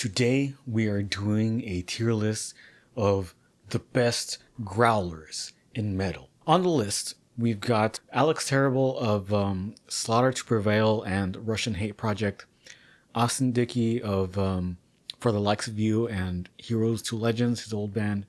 Today we are doing a tier list of the best growlers in metal. On the list, we've got Alex Terrible of Slaughter to Prevail and Russian Hate Project, Austin Dickey of For the Likes of You and Heroes to Legends, his old band.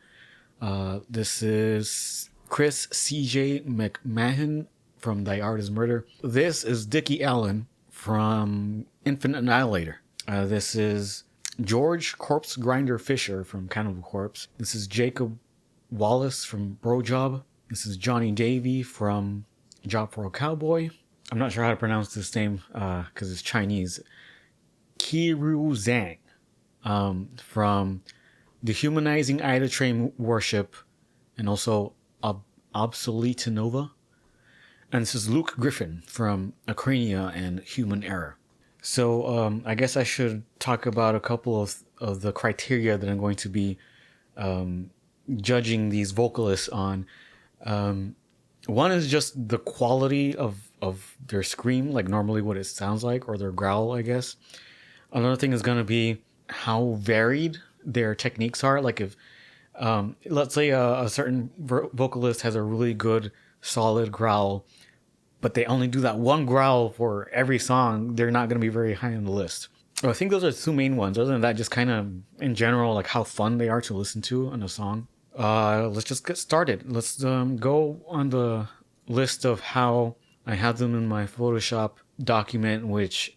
This is Chris C.J. McMahon from Thy Art is Murder. This is Dickie Allen from Infinite Annihilator. This is George Corpse Grinder Fisher from Cannibal Corpse. This is Jacob Wallace from Bro Job. This is Johnny Davey from Job for a Cowboy. I'm not sure how to pronounce this name because it's Chinese. Kiru Zhang from Dehumanizing Ida Train Worship and also Obsolete Nova. And this is Luke Griffin from Acrania and Human Error. So I guess I should talk about a couple of the criteria that I'm going to be judging these vocalists on. One is just the quality of their scream, like normally what it sounds like, or their growl, I guess. Another thing is going to be how varied their techniques are. Like if, let's say a certain vocalist has a really good, solid growl, but they only do that one growl for every song, they're not going to be very high on the list. So I think those are the two main ones. Other than that, just kind of in general, like how fun they are to listen to on a song. Let's just get started. Let's go on the list of how I have them in my Photoshop document, which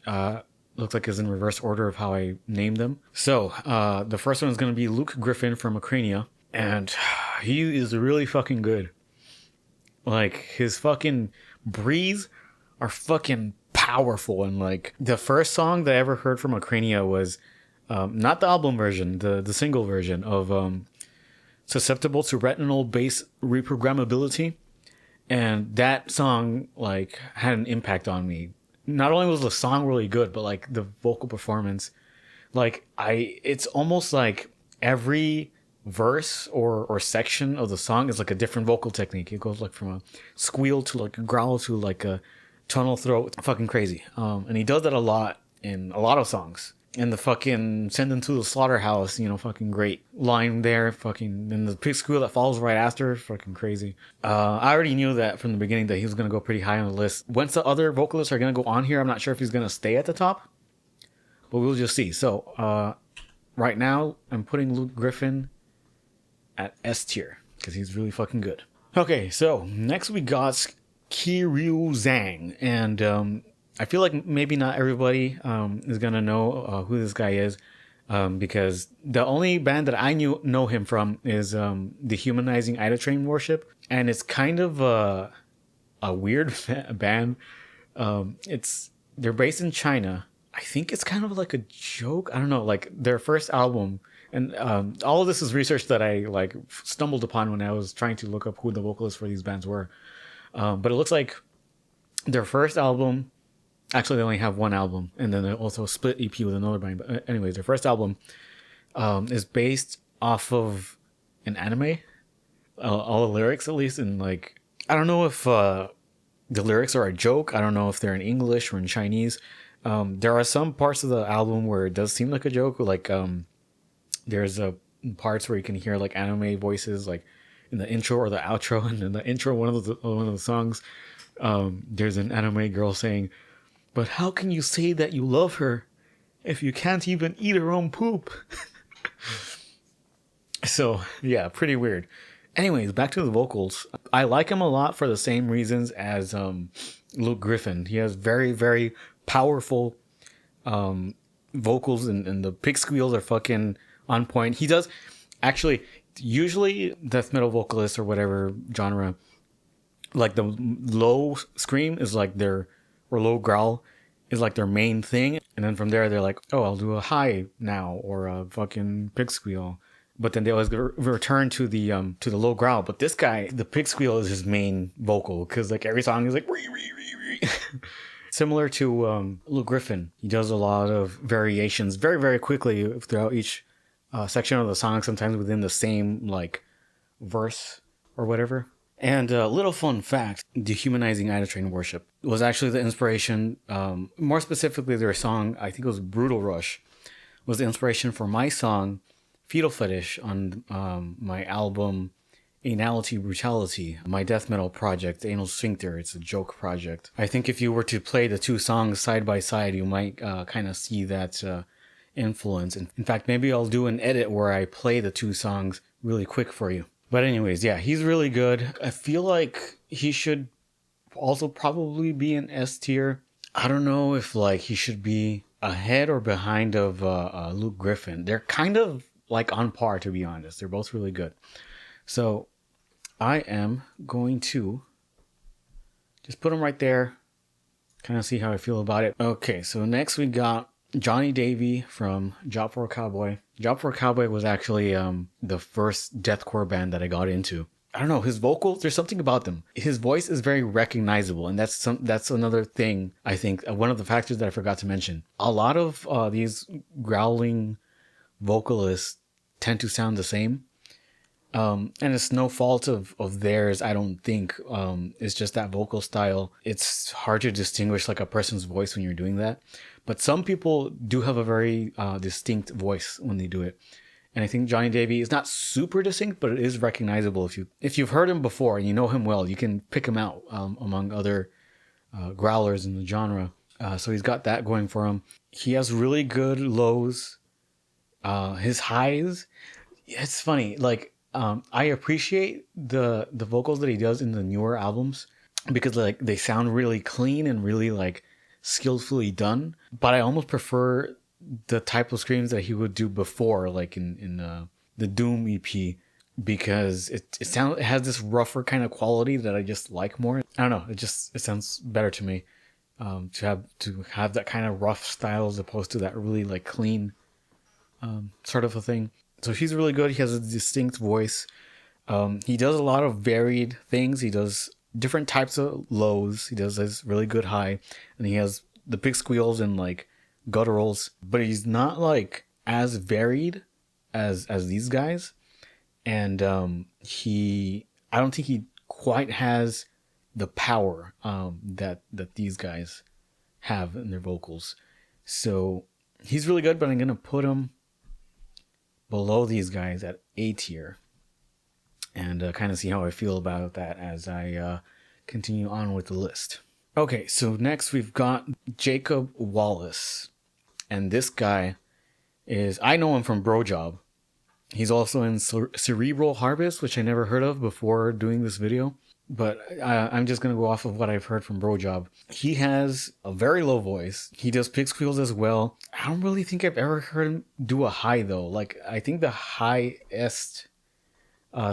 looks like is in reverse order of how I named them. So the first one is going to be Luke Griffin from Acrania, and he is really fucking good. Like his fucking breathes are fucking powerful, and like the first song that I ever heard from Acrania was not the album version, the single version of Susceptible to Retinol Base Reprogrammability, and that song like had an impact on me. Not only was the song really good, but like the vocal performance, like it's almost like every verse or section of the song is like a different vocal technique. It goes like from a squeal to like a growl to like a tunnel throat. It's fucking crazy. And he does that a lot in a lot of songs. And the fucking send them to the slaughterhouse, fucking great line there. Fucking, and the pig squeal that follows right after, fucking crazy. I already knew that from the beginning that he was going to go pretty high on the list. Once the other vocalists are going to go on here, I'm not sure if he's going to stay at the top, but we'll just see. So right now I'm putting Luke Griffin at S tier because he's really fucking good. Okay, so next we got Kiryu Zhang, and I feel like maybe not everybody is gonna know who this guy is, because the only band that I know him from is Dehumanizing Ida Train Worship, and it's kind of a weird band. They're based in China. I think it's kind of like a joke. I don't know, like their first album. And all of this is research that I like stumbled upon when I was trying to look up who the vocalists for these bands were. But it looks like their first album, actually they only have one album, and then they also split EP with another band. But anyways, their first album is based off of an anime. All the lyrics, at least, and like I don't know if the lyrics are a joke. I don't know if they're in English or in Chinese. There are some parts of the album where it does seem like a joke, like there's parts where you can hear like anime voices, like in the intro or the outro. And in the intro, one of the songs, there's an anime girl saying, "But how can you say that you love her if you can't even eat her own poop?" So yeah, pretty weird. Anyways, back to the vocals. I like him a lot for the same reasons as Luke Griffin. He has very, very powerful vocals, and the pig squeals are fucking on point. He does actually, usually death metal vocalists or whatever genre, like the low scream is like or low growl is like their main thing, and then from there they're like, oh, I'll do a high now or a fucking pig squeal, but then they always return to the low growl. But this guy, the pig squeal is his main vocal, because like every song is like ree, ree, ree, ree. Similar to Luke Griffin, he does a lot of variations very, very quickly throughout each section of the song, sometimes within the same like verse or whatever. And a little fun fact, Dehumanizing Ida Train Worship was actually the inspiration, more specifically their song, I think it was Brutal Rush, was the inspiration for my song Fetal Fetish on my album Anality Brutality, my death metal project, Anal Sphincter. It's a joke project. I think if you were to play the two songs side by side, you might kind of see that influence. In fact, maybe I'll do an edit where I play the two songs really quick for you. But anyways, yeah, he's really good. I feel like he should also probably be an S tier. I don't know if like he should be ahead or behind of Luke Griffin. They're kind of like on par, to be honest. They're both really good. So I am going to just put them right there, kind of see how I feel about it. Okay, so next we got Johnny Davey from Job for a Cowboy. Job for a Cowboy was actually the first deathcore band that I got into. I don't know, his vocals, there's something about them. His voice is very recognizable, and that's another thing, I think, one of the factors that I forgot to mention. A lot of these growling vocalists tend to sound the same. And it's no fault of theirs, I don't think. It's just that vocal style. It's hard to distinguish like a person's voice when you're doing that. But some people do have a very distinct voice when they do it. And I think Johnny Davey is not super distinct, but it is recognizable. If you've heard him before and you know him well, you can pick him out among other growlers in the genre. So he's got that going for him. He has really good lows. His highs, it's funny. Like, I appreciate the vocals that he does in the newer albums because like they sound really clean and really like skillfully done. But I almost prefer the type of screams that he would do before, like in the Doom EP, because it has this rougher kind of quality that I just like more. I don't know, it sounds better to me to have that kind of rough style as opposed to that really like clean sort of a thing. So he's really good. He has a distinct voice. He does a lot of varied things. He does different types of lows. He does this really good high, and he has the big squeals and like gutturals, but he's not like as varied as these guys. And I don't think he quite has the power that these guys have in their vocals. So he's really good, but I'm gonna put him below these guys at A tier, and kind of see how I feel about that as I continue on with the list. Okay, so next we've got Jacob Wallace, and this guy I know him from Bro Job. He's also in Cerebral Harvest, which I never heard of before doing this video, but I'm just going to go off of what I've heard from Bro Job. He has a very low voice. He does pig squeals as well. I don't really think I've ever heard him do a high though. Like, I think the highest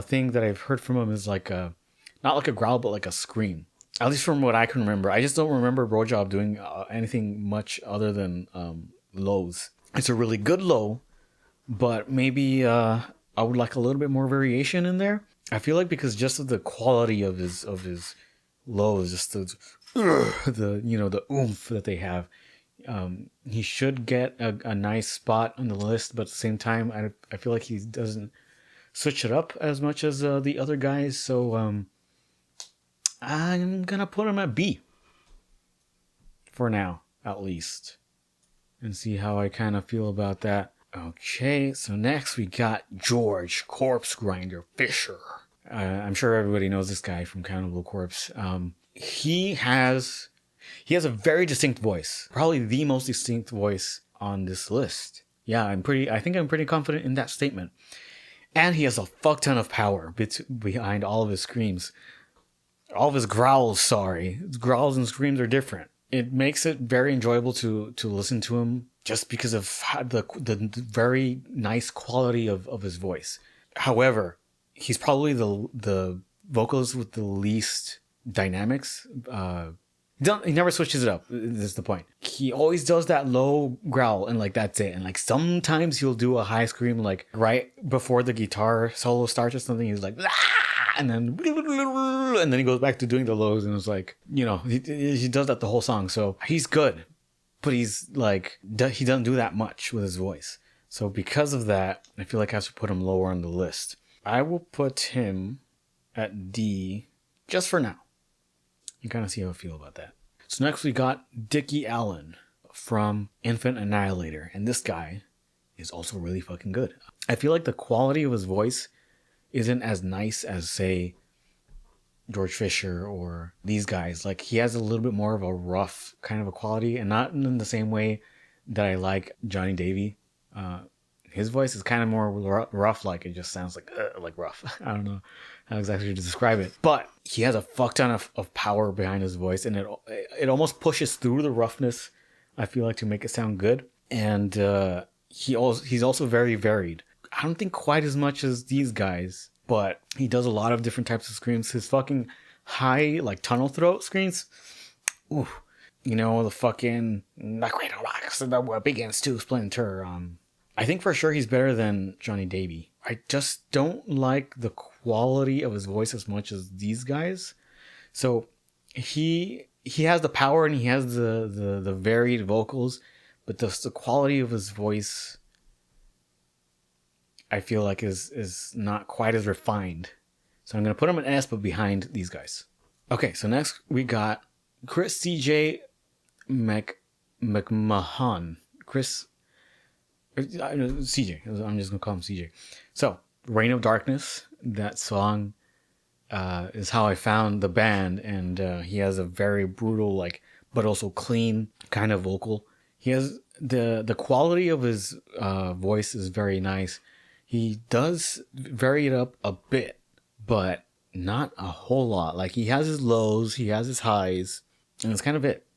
thing that I've heard from him is like not like a growl, but like a scream. At least from what I can remember. I just don't remember Bro Job doing anything much other than lows. It's a really good low, but maybe I would like a little bit more variation in there. I feel like because just of the quality of his lows, just the oomph that they have, he should get a nice spot on the list. But at the same time, I feel like he doesn't switch it up as much as the other guys. So I'm gonna put him at B for now, at least, and see how I kind of feel about that. Okay, so next we got George Corpse Grinder Fisher. I'm sure everybody knows this guy from Cannibal Corpse. He has a very distinct voice, probably the most distinct voice on this list. Yeah, I think I'm pretty confident in that statement. And he has a fuck ton of power behind all of his screams. All of his growls, sorry. His growls and screams are different. It makes it very enjoyable to listen to him just because of the very nice quality of his voice. However, he's probably the vocalist with the least dynamics. He never switches it up. That's the point. He always does that low growl and like that's it. And like sometimes he'll do a high scream like right before the guitar solo starts or something. He's like, ah! And then he goes back to doing the lows, and it's like, he does that the whole song. So he's good, but he's like, he doesn't do that much with his voice. So because of that, I feel like I have to put him lower on the list. I will put him at D just for now. You kind of see how I feel about that. So next we got Dickie Allen from Infant Annihilator. And this guy is also really fucking good. I feel like the quality of his voice isn't as nice as, say, George Fisher or these guys. Like, he has a little bit more of a rough kind of a quality, and not in the same way that I like Johnny Davy. His voice is kind of more rough, like it just sounds like rough. I don't know how exactly to describe it, but he has a fuck ton of power behind his voice, and it almost pushes through the roughness, I feel like, to make it sound good. And he's also very varied. I don't think quite as much as these guys, but he does a lot of different types of screams. His fucking high, like, tunnel throat screams. Ooh. You know, the fucking "the great rocks and the world begins to splinter." I think for sure he's better than Johnny Davy. I just don't like the quality of his voice as much as these guys. So he has the power and he has the varied vocals, but the quality of his voice, I feel like is not quite as refined. So I'm gonna put him an S, but behind these guys. Okay, so next we got Chris CJ McMahon. CJ. I'm just gonna call him CJ. So, "Reign of Darkness." That song is how I found the band, and he has a very brutal, like, but also clean kind of vocal. He has the quality of his voice is very nice. He does vary it up a bit, but not a whole lot. Like, he has his lows, he has his highs, and that's kind of it.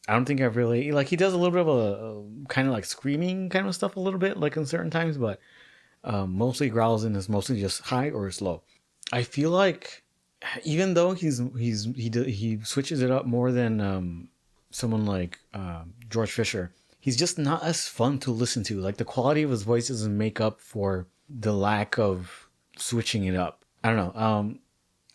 I don't think I've really, like, he does a little bit of a kind of like screaming kind of stuff a little bit, like in certain times, but mostly growls in is mostly just high or slow. I feel like even though he switches it up more than someone like George Fisher, he's just not as fun to listen to. Like, the quality of his voice doesn't make up for the lack of switching it up. I don't know.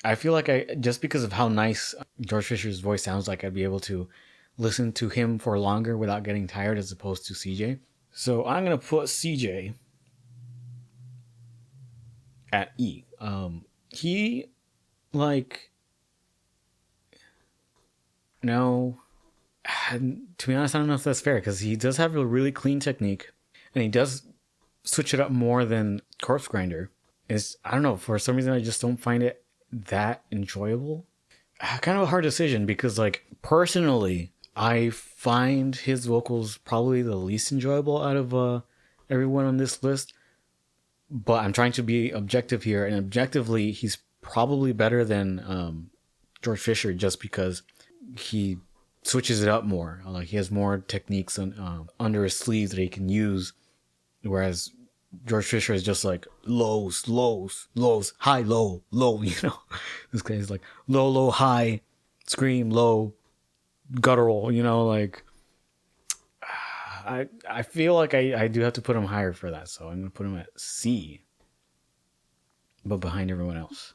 I feel like just because of how nice George Fisher's voice sounds like, I'd be able to listen to him for longer without getting tired, as opposed to CJ. So I'm gonna put CJ at E. He, like, no, to be honest, I don't know if that's fair, because he does have a really clean technique, and he does switch it up more than Corpse Grinder. I don't know, for some reason I just don't find it that enjoyable. Kind of a hard decision, because, like, personally, I find his vocals probably the least enjoyable out of everyone on this list. But I'm trying to be objective here, and objectively, he's probably better than George Fisher, just because he switches it up more. Like, he has more techniques under his sleeves that he can use, whereas George Fisher is just like lows, lows, lows, high, low, low. You know, this guy is like low, low, high, scream, low, guttural. You know, like, I feel like I do have to put him higher for that, so I'm gonna put him at C, but behind everyone else.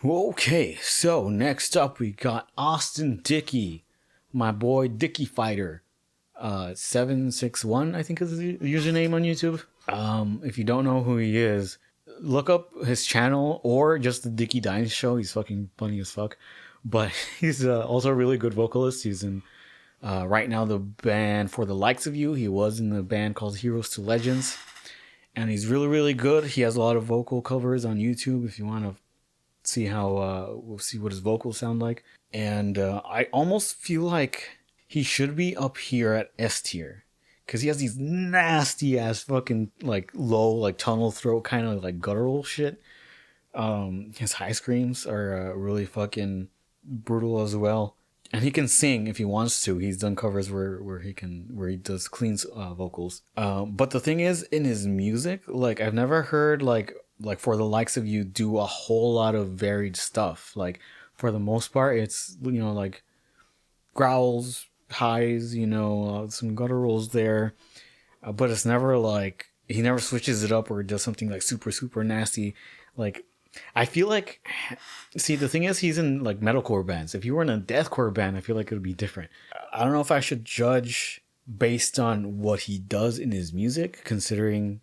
Okay, so next up we got Austin Dickey, my boy Dickey Fighter, 761 I think is the username on YouTube. If you don't know who he is, look up his channel or just the Dickey Dines show. He's fucking funny as fuck, but he's also a really good vocalist. He's in right now the band For the Likes of You. He was in the band called Heroes to Legends, and he's really, really good. He has a lot of vocal covers on YouTube if you want to see how we'll see what his vocals sound like. And I almost feel like he should be up here at S tier, because he has these nasty ass fucking, like, low, like, tunnel throat kind of like guttural shit. His high screams are really fucking brutal as well. And he can sing if he wants to. He's done covers where he does clean vocals. But the thing is, in his music, like, I've never heard like For the Likes of You do a whole lot of varied stuff. Like, for the most part, it's, you know, like, growls, highs, you know, some gutturals there. But it's never like, he never switches it up or does something like super, super nasty. Like, I feel like, see, the thing is, he's in, like, metalcore bands. If you were in a deathcore band, I feel like it would be different. I don't know if I should judge based on what he does in his music, considering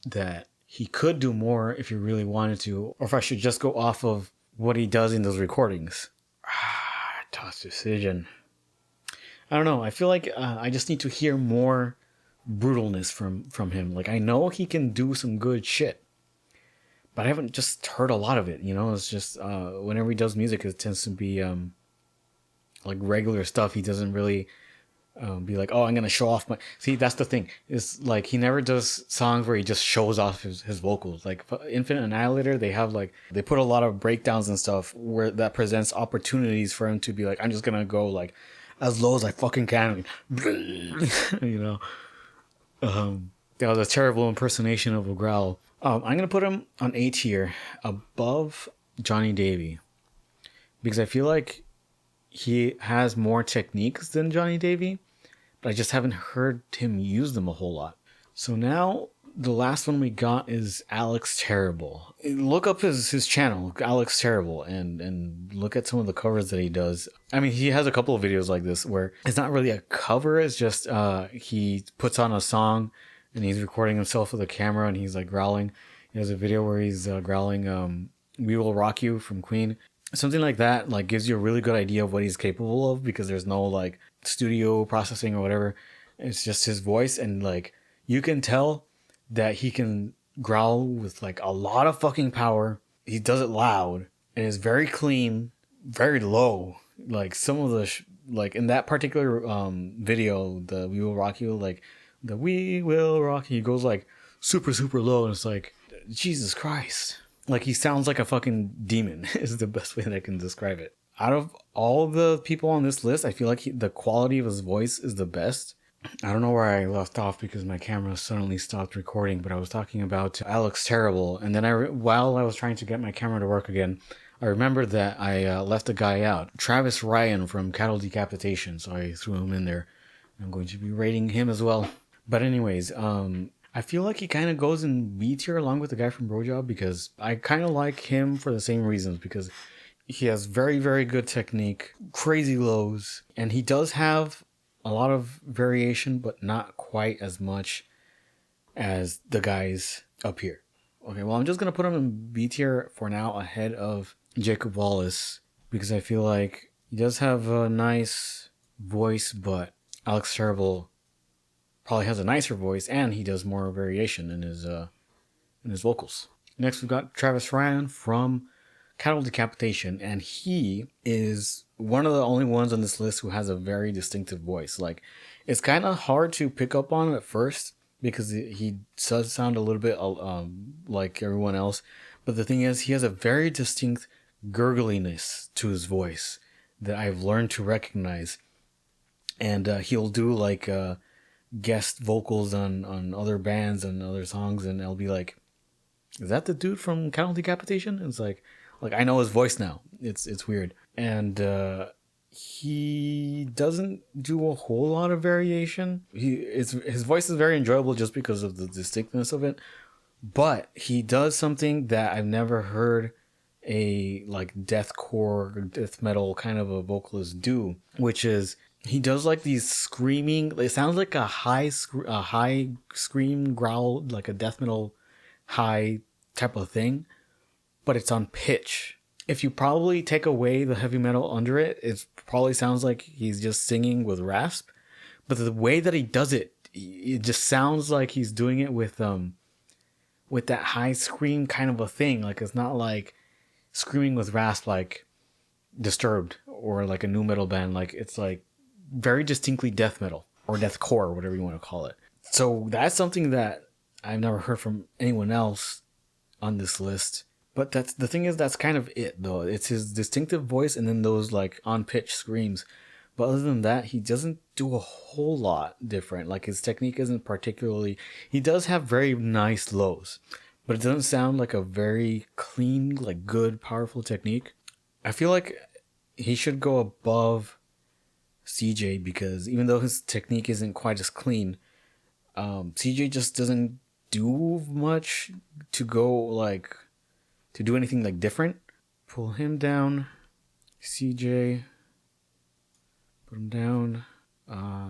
that he could do more if he really wanted to, or if I should just go off of what he does in those recordings. Tough decision. I don't know. I feel like I just need to hear more brutalness from him. Like I know he can do some good shit, but I haven't just heard a lot of it. You know, it's just whenever he does music, it tends to be like regular stuff. He doesn't really be like, oh, I'm gonna show off my. See, that's the thing. It's like he never does songs where he just shows off his vocals. Like Infinite Annihilator, they have like they put a lot of breakdowns and stuff where that presents opportunities for him to be like, I'm just gonna go like as low as I fucking can, you know. That was a terrible impersonation of a growl. I'm gonna put him on A tier, above Johnny Davy, because I feel like he has more techniques than Johnny Davy, but I just haven't heard him use them a whole lot. So now the last one we got is Alex Terrible. Look up his channel, Alex Terrible, and look at some of the covers that he does. I mean, he has a couple of videos like this where it's not really a cover, it's just he puts on a song and he's recording himself with a camera and he's like growling. He has a video where he's growling We Will Rock You from Queen. Something like that like gives you a really good idea of what he's capable of, because there's no like studio processing or whatever. It's just his voice, and like you can tell that he can growl with like a lot of fucking power. He does it loud and it's very clean, very low. Like some of the like in that particular video, the We Will Rock You, like the We Will Rock You goes like super low, and it's like Jesus Christ. Like he sounds like a fucking demon is the best way that I can describe it. Out of all the people on this list, I feel like the quality of his voice is the best. I don't know where I left off because my camera suddenly stopped recording, but I was talking about Alex Terrible. And then while I was trying to get my camera to work again, I remembered that I left a guy out, Travis Ryan from Cattle Decapitation. So I threw him in there. I'm going to be rating him as well. But anyways, I feel like he kind of goes in B tier along with the guy from Brojob, because I kind of like him for the same reasons, because he has very good technique, crazy lows, and he does have a lot of variation, but not quite as much as the guys up here. Okay, well, I'm just going to put him in B tier for now, ahead of Jacob Wallace, because I feel like he does have a nice voice, but Alex Terrible probably has a nicer voice, and he does more variation in his vocals. Next, we've got Travis Ryan from Cattle Decapitation, and he is one of the only ones on this list who has a very distinctive voice. Like, it's kind of hard to pick up on at first because he does sound a little bit like everyone else, but the thing is, he has a very distinct gurgliness to his voice that I've learned to recognize, and he'll do like guest vocals on other bands and other songs, and I'll be like, is that the dude from Cattle Decapitation? And it's like I know his voice now. It's weird. And he doesn't do a whole lot of variation. His voice is very enjoyable just because of the distinctness of it, but he does something that I've never heard a like deathcore or death metal kind of a vocalist do, which is he does like these screaming. It sounds like a high scream growl, like a death metal high type of thing, but it's on pitch. If you probably take away the heavy metal under it, it probably sounds like he's just singing with rasp. But the way that he does it, it just sounds like he's doing it with that high scream kind of a thing. Like it's not like screaming with rasp like Disturbed or like a new metal band. Like it's like very distinctly death metal or deathcore or whatever you want to call it. So that's something that I've never heard from anyone else on this list. But that's the thing is that's kind of it though. It's his distinctive voice and then those like on pitch screams. But other than that, he doesn't do a whole lot different. Like his technique isn't particularly. He does have very nice lows, but it doesn't sound like a very clean, like good, powerful technique. I feel like he should go above CJ because even though his technique isn't quite as clean, CJ just doesn't do much to go like to do anything like different. Pull him down, CJ. Put him down.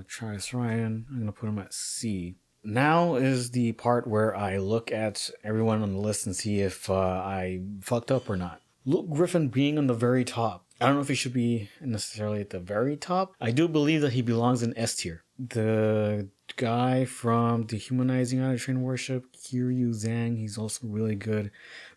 Travis Ryan. I'm gonna put him at C. Now is the part where I look at everyone on the list and see if I fucked up or not. Luke Griffin being on the very top. I don't know if he should be necessarily at the very top. I do believe that he belongs in S tier The guy from Dehumanizing Out of Train Worship, Kiryu Zhang, he's also really good.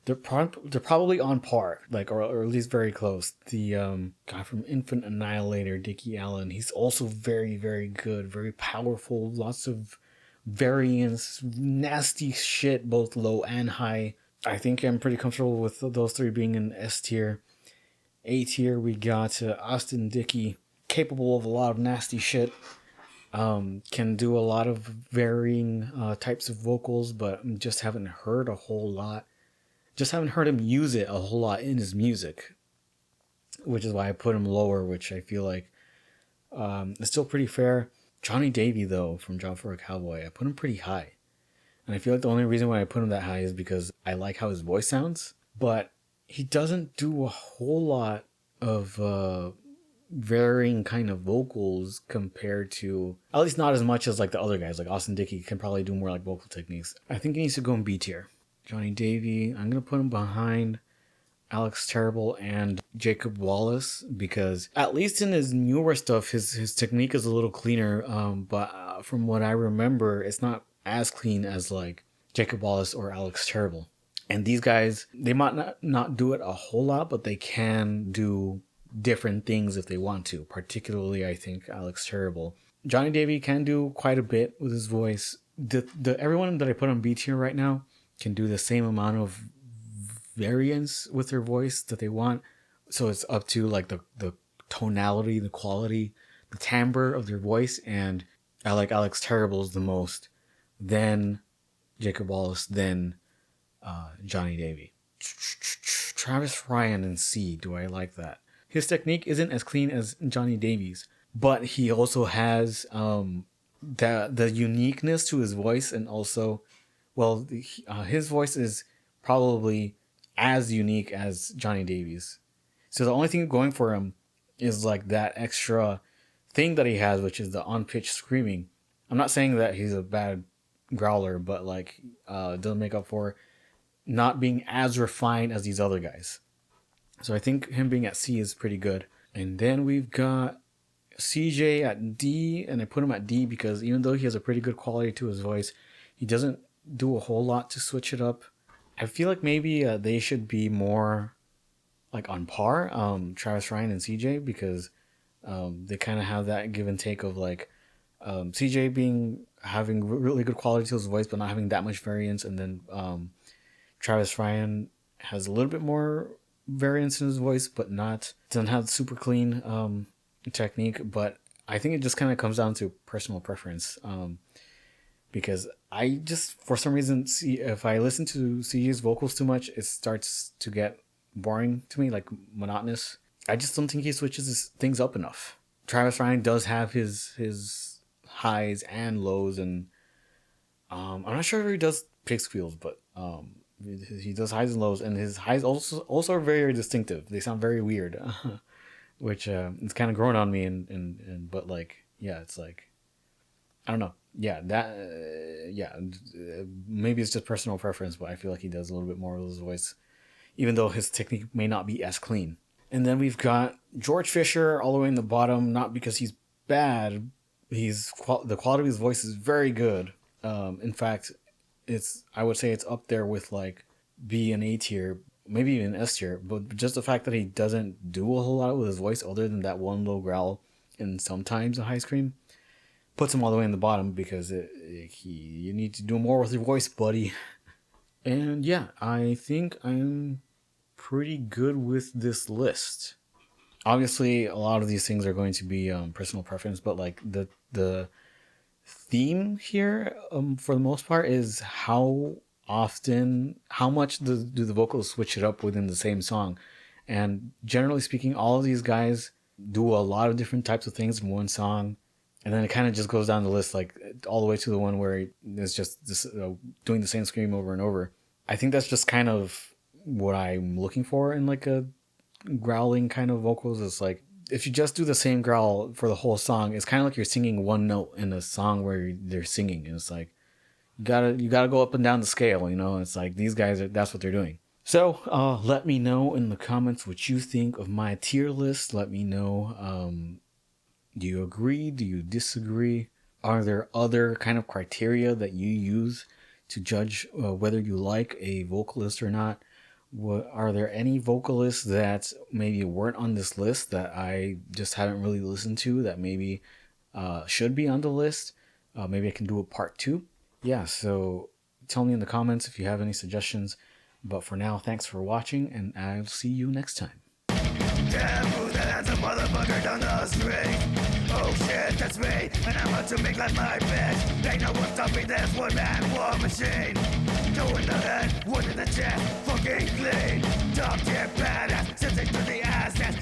They're probably on par, like, or at least very close. The guy from Infant Annihilator, Dickie Allen, he's also very, very good, very powerful, lots of variants, nasty shit, both low and high. I think I'm pretty comfortable with those three being in S tier. A tier, we got Austin Dickey, capable of a lot of nasty shit. Can do a lot of varying types of vocals, but just haven't heard a whole lot. Just haven't heard him use it a whole lot in his music, which is why I put him lower, which I feel like is still pretty fair. Johnny Davey, though, from Job for a Cowboy, I put him pretty high. And I feel like the only reason why I put him that high is because I like how his voice sounds, but he doesn't do a whole lot of varying kind of vocals compared to, at least not as much as like the other guys. Like Austin Dickey can probably do more like vocal techniques. I think he needs to go in B tier. Johnny Davey, I'm gonna put him behind Alex Terrible and Jacob Wallace, because at least in his newer stuff, his technique is a little cleaner. But from what I remember, it's not as clean as like Jacob Wallace or Alex Terrible. And these guys, they might not do it a whole lot, but they can do different things if they want to. Particularly, I think Alex Terrible. Johnny Davey can do quite a bit with his voice. The everyone that I put on B tier right now can do the same amount of variance with their voice that they want. So it's up to like the tonality, the quality, the timbre of their voice. And I like Alex Terrible's the most, then Jacob Wallace, then Johnny Davey. Travis Ryan in C. Do I like that? His technique isn't as clean as Johnny Davey's, but he also has the uniqueness to his voice, and also, well, his voice is probably as unique as Johnny Davey's. So the only thing going for him is like that extra thing that he has, which is the on-pitch screaming. I'm not saying that he's a bad growler, but like doesn't make up for not being as refined as these other guys. So I think him being at C is pretty good. And then we've got CJ at D, and I put him at D because even though he has a pretty good quality to his voice, he doesn't do a whole lot to switch it up. I feel like maybe they should be more like on par, Travis Ryan and CJ, because they kind of have that give and take of like CJ having really good quality to his voice, but not having that much variance, and then Travis Ryan has a little bit more variance in his voice, but doesn't have super clean technique. But I think it just kind of comes down to personal preference, because I just, for some reason, if I listen to CJ's vocals too much, it starts to get boring to me, like monotonous. I just don't think he switches things up enough. Travis Ryan does have his highs and lows, and I'm not sure if he does pig squeals, but he does highs and lows, and his highs also are very, very distinctive. They sound very weird, which it's kind of growing on me. And but like, yeah, it's like, I don't know. Yeah, maybe it's just personal preference, but I feel like he does a little bit more with his voice, even though his technique may not be as clean. And then we've got George Fisher all the way in the bottom, not because he's bad. The quality of his voice is very good. In fact, I would say it's up there with like B and A tier, maybe even S tier. But just the fact that he doesn't do a whole lot with his voice other than that one low growl and sometimes a high scream puts him all the way in the bottom, because you need to do more with your voice, buddy. And yeah, I think I'm pretty good with this list. Obviously, a lot of these things are going to be personal preference, but like the theme here, for the most part, is how much do the vocals switch it up within the same song. And generally speaking, all of these guys do a lot of different types of things in one song, and then it kind of just goes down the list, like all the way to the one where it's just this, doing the same scream over and over. I think that's just kind of what I'm looking for in like a growling kind of vocals. It's like, if you just do the same growl for the whole song, it's kind of like you're singing one note in a song where they're singing, and it's like you gotta go up and down the scale, you know. It's like these guys that's what they're doing. So let me know in the comments what you think of my tier list. Let me know, do you agree, do you disagree? Are there other kind of criteria that you use to judge whether you like a vocalist or not? Are there any vocalists that maybe weren't on this list that I just haven't really listened to that maybe should be on the list? Maybe I can do a part 2. Yeah, so tell me in the comments if you have any suggestions. But for now, thanks for watching, and I'll see you next time. Damn, who the hell's a motherfucker down the street? Oh shit, that's me, and I'm about to make like my bitch. Ain't no one stopping this one-man war machine. Two in the head, one in the chest, fucking clean. Top tier badass, sitting through the assets.